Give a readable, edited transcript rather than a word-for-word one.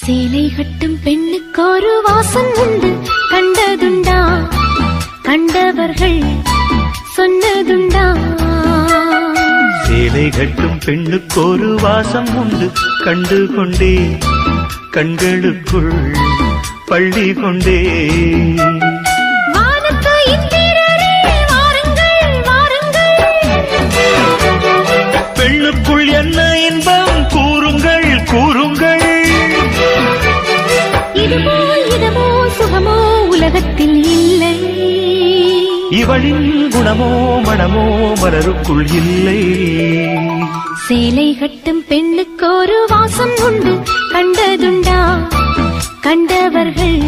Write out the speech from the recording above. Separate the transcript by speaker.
Speaker 1: சேலை கட்டும் பெண்ணுக்கு ஒரு வாசம் உண்டு, கண்டதுண்டா? கண்டவர்கள் சொன்னதுண்டா?
Speaker 2: சேலை கட்டும் பெண்ணுக்கு ஒரு வாசம் உண்டு, கண்டு கொண்டே கண்களுக்குள் பள்ளி கொண்டே. பெண்ணுக்குள் என்ன இன்பம் கூறுங்கள் கூறுங்கள்.
Speaker 1: இதுபோல் இதமோ சுகமோ உலகத்தில் இல்லை.
Speaker 2: இவளின் குணமோ மனமோ மலருக்குள் இல்லை.
Speaker 1: சேலை கட்டும் பெண்ணுக்கு ஒரு வாசம் உண்டு, கண்டதுண்டா? கண்டவர்கள்